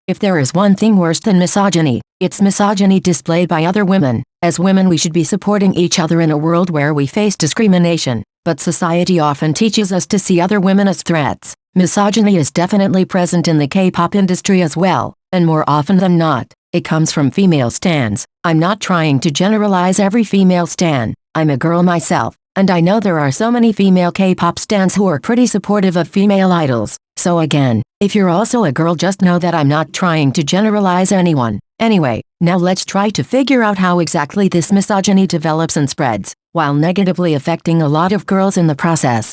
If there is one thing worse than misogyny, it's misogyny displayed by other women. As women, we should be supporting each other in a world where we face discrimination, but society often teaches us to see other women as threats. Misogyny is definitely present in the K-pop industry as well, and more often than not, it comes from female stans. I'm not trying to generalize every female stan. I'm a girl myself, and I know there are so many female K-pop stans who are pretty supportive of female idols. So again, if you're also a girl, just know that I'm not trying to generalize anyone. Anyway, now let's try to figure out how exactly this misogyny develops and spreads, while negatively affecting a lot of girls in the process.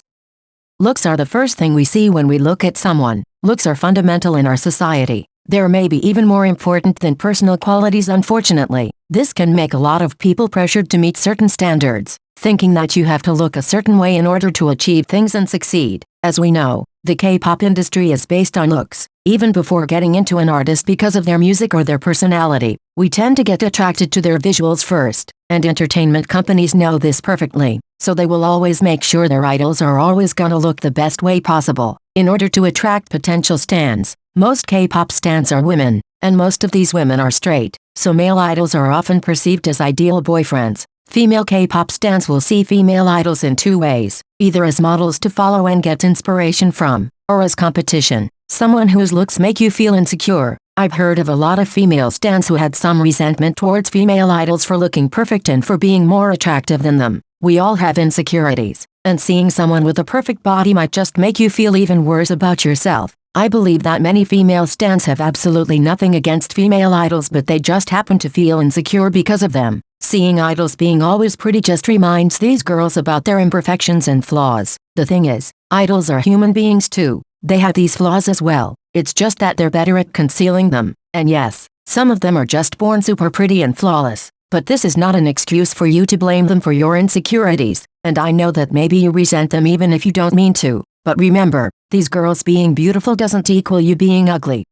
Looks are the first thing we see when we look at someone. Looks are fundamental in our society. They're maybe even more important than personal qualities, unfortunately. This can make a lot of people pressured to meet certain standards, thinking that you have to look a certain way in order to achieve things and succeed. As we know, the K-pop industry is based on looks. Even before getting into an artist because of their music or their personality, we tend to get attracted to their visuals first, and entertainment companies know this perfectly, so they will always make sure their idols are always gonna look the best way possible, in order to attract potential stans. Most K-pop stans are women, and most of these women are straight, so male idols are often perceived as ideal boyfriends. Female K-pop stans will see female idols in two ways, either as models to follow and get inspiration from, or as competition, someone whose looks make you feel insecure. I've heard of a lot of female stans who had some resentment towards female idols for looking perfect and for being more attractive than them. We all have insecurities, and seeing someone with a perfect body might just make you feel even worse about yourself. I believe that many female stans have absolutely nothing against female idols, but they just happen to feel insecure because of them. Seeing idols being always pretty just reminds these girls about their imperfections and flaws. The thing is, idols are human beings too. They have these flaws as well. It's just that they're better at concealing them. And yes, some of them are just born super pretty and flawless. But this is not an excuse for you to blame them for your insecurities. And I know that maybe you resent them even if you don't mean to. But remember, these girls being beautiful doesn't equal you being ugly.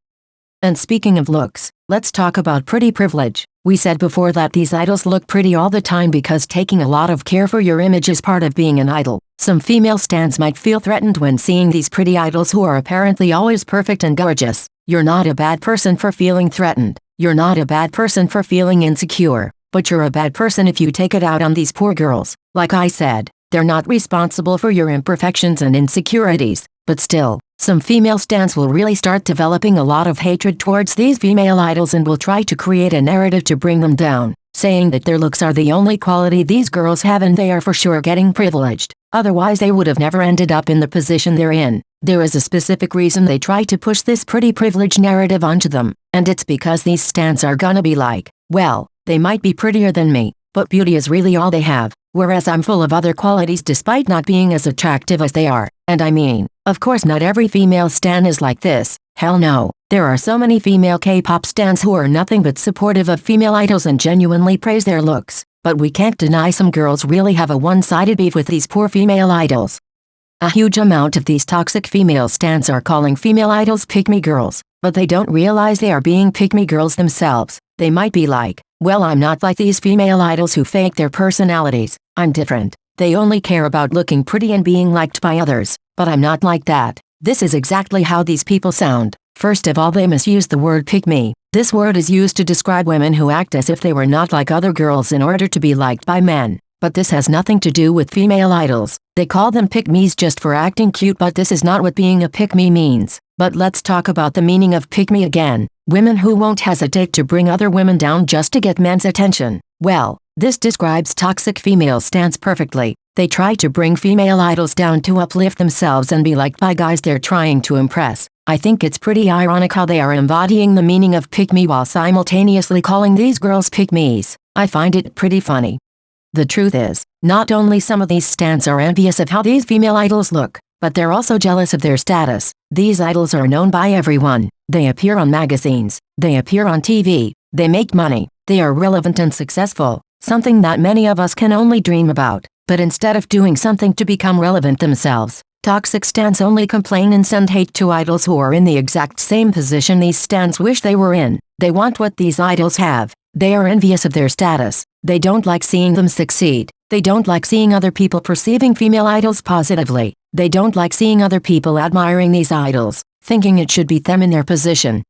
And speaking of looks, let's talk about pretty privilege. We said before that these idols look pretty all the time because taking a lot of care for your image is part of being an idol. Some female stans might feel threatened when seeing these pretty idols who are apparently always perfect and gorgeous. You're not a bad person for feeling threatened. You're not a bad person for feeling insecure. But you're a bad person if you take it out on these poor girls. Like I said, they're not responsible for your imperfections and insecurities. But still, some female stans will really start developing a lot of hatred towards these female idols and will try to create a narrative to bring them down, saying that their looks are the only quality these girls have and they are for sure getting privileged. Otherwise they would have never ended up in the position they're in. There is a specific reason they try to push this pretty privilege narrative onto them, and it's because these stans are gonna be like, well, they might be prettier than me, but beauty is really all they have, whereas I'm full of other qualities despite not being as attractive as they are. And I mean, of course not every female stan is like this. Hell no. There are so many female K-pop stans who are nothing but supportive of female idols and genuinely praise their looks. But we can't deny some girls really have a one-sided beef with these poor female idols. A huge amount of these toxic female stans are calling female idols pick-me girls, but they don't realize they are being pick-me girls themselves. They might be like, well, I'm not like these female idols who fake their personalities. I'm different. They only care about looking pretty and being liked by others. But I'm not like that. This is exactly how these people sound. First of all, they misuse the word pick-me. This word is used to describe women who act as if they were not like other girls in order to be liked by men. But this has nothing to do with female idols. They call them pick-me's just for acting cute, but this is not what being a pick-me means. But let's talk about the meaning of pick-me again. Women who won't hesitate to bring other women down just to get men's attention. Well, this describes toxic female stans perfectly. They try to bring female idols down to uplift themselves and be liked by guys they're trying to impress. I think it's pretty ironic how they are embodying the meaning of pick-me while simultaneously calling these girls pick-me's. I find it pretty funny. The truth is, not only some of these stans are envious of how these female idols look, but they're also jealous of their status. These idols are known by everyone. They appear on magazines. They appear on TV. They make money. They are relevant and successful, something that many of us can only dream about. But instead of doing something to become relevant themselves, toxic stans only complain and send hate to idols who are in the exact same position these stans wish they were in. They want what these idols have. They are envious of their status. They don't like seeing them succeed. They don't like seeing other people perceiving female idols positively. They don't like seeing other people admiring these idols, thinking it should be them in their position.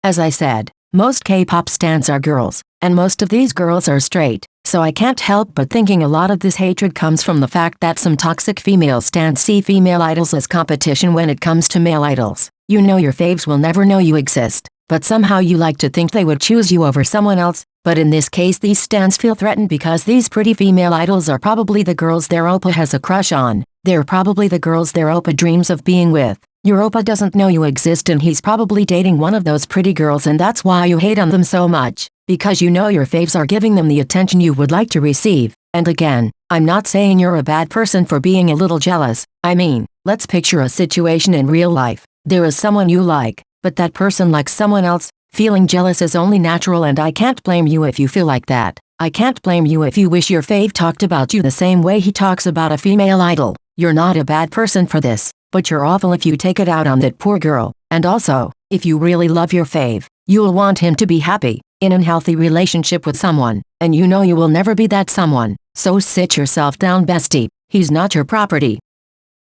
As I said, most K-pop stans are girls, and most of these girls are straight, so I can't help but thinking a lot of this hatred comes from the fact that some toxic female stans see female idols as competition when it comes to male idols. You know your faves will never know you exist, but somehow you like to think they would choose you over someone else. But in this case these stans feel threatened because these pretty female idols are probably the girls their oppa has a crush on. They're probably the girls their oppa dreams of being with. Your oppa doesn't know you exist and he's probably dating one of those pretty girls, and that's why you hate on them so much. Because you know your faves are giving them the attention you would like to receive. And again, I'm not saying you're a bad person for being a little jealous. I mean, let's picture a situation in real life. There is someone you like, but that person likes someone else. Feeling jealous is only natural, and I can't blame you if you feel like that. I can't blame you if you wish your fave talked about you the same way he talks about a female idol. You're not a bad person for this, but you're awful if you take it out on that poor girl. And also, if you really love your fave, you'll want him to be happy, in a healthy relationship with someone, and you know you will never be that someone. So sit yourself down, bestie. He's not your property.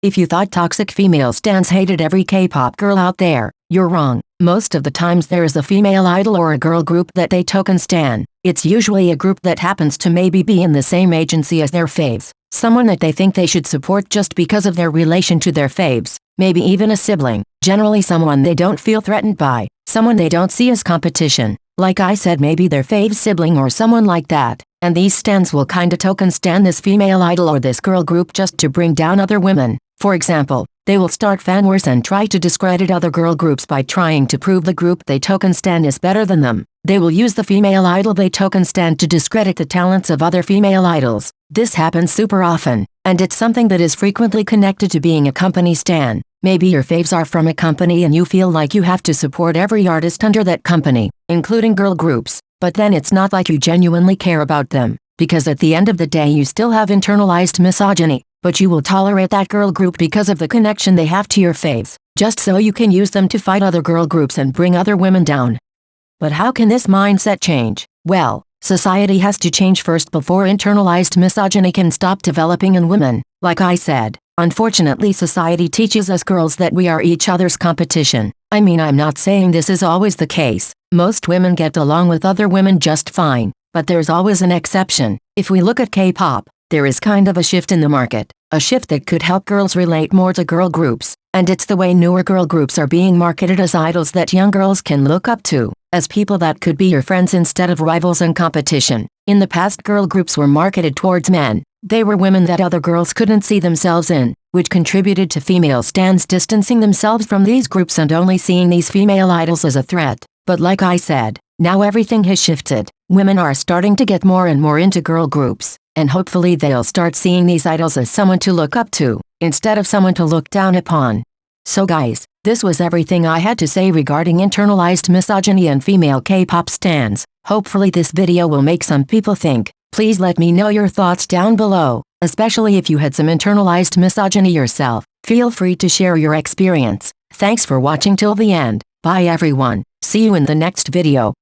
If you thought toxic female stans hated every K-pop girl out there, you're wrong. Most of the times there is a female idol or a girl group that they token stan. It's usually a group that happens to maybe be in the same agency as their faves. Someone that they think they should support just because of their relation to their faves. Maybe even a sibling. Generally someone they don't feel threatened by. Someone they don't see as competition. Like I said, maybe their fave sibling or someone like that. And these stans will kinda token stan this female idol or this girl group just to bring down other women. For example, they will start fan wars and try to discredit other girl groups by trying to prove the group they token stan is better than them. They will use the female idol they token stan to discredit the talents of other female idols. This happens super often, and it's something that is frequently connected to being a company stan. Maybe your faves are from a company and you feel like you have to support every artist under that company, including girl groups, but then it's not like you genuinely care about them, because at the end of the day you still have internalized misogyny. But you will tolerate that girl group because of the connection they have to your faves, just so you can use them to fight other girl groups and bring other women down. But how can this mindset change? Well, society has to change first before internalized misogyny can stop developing in women. Like I said, unfortunately society teaches us girls that we are each other's competition. I mean, I'm not saying this is always the case. Most women get along with other women just fine, but there's always an exception. If we look at K-pop, there is kind of a shift in the market, a shift that could help girls relate more to girl groups, and it's the way newer girl groups are being marketed as idols that young girls can look up to, as people that could be your friends instead of rivals and competition. In the past, girl groups were marketed towards men. They were women that other girls couldn't see themselves in, which contributed to female stans distancing themselves from these groups and only seeing these female idols as a threat. But like I said, now everything has shifted. Women are starting to get more and more into girl groups, and hopefully they'll start seeing these idols as someone to look up to, instead of someone to look down upon. So guys, this was everything I had to say regarding internalized misogyny and female K-pop stans. Hopefully this video will make some people think. Please let me know your thoughts down below, especially if you had some internalized misogyny yourself. Feel free to share your experience. Thanks for watching till the end. Bye everyone. See you in the next video.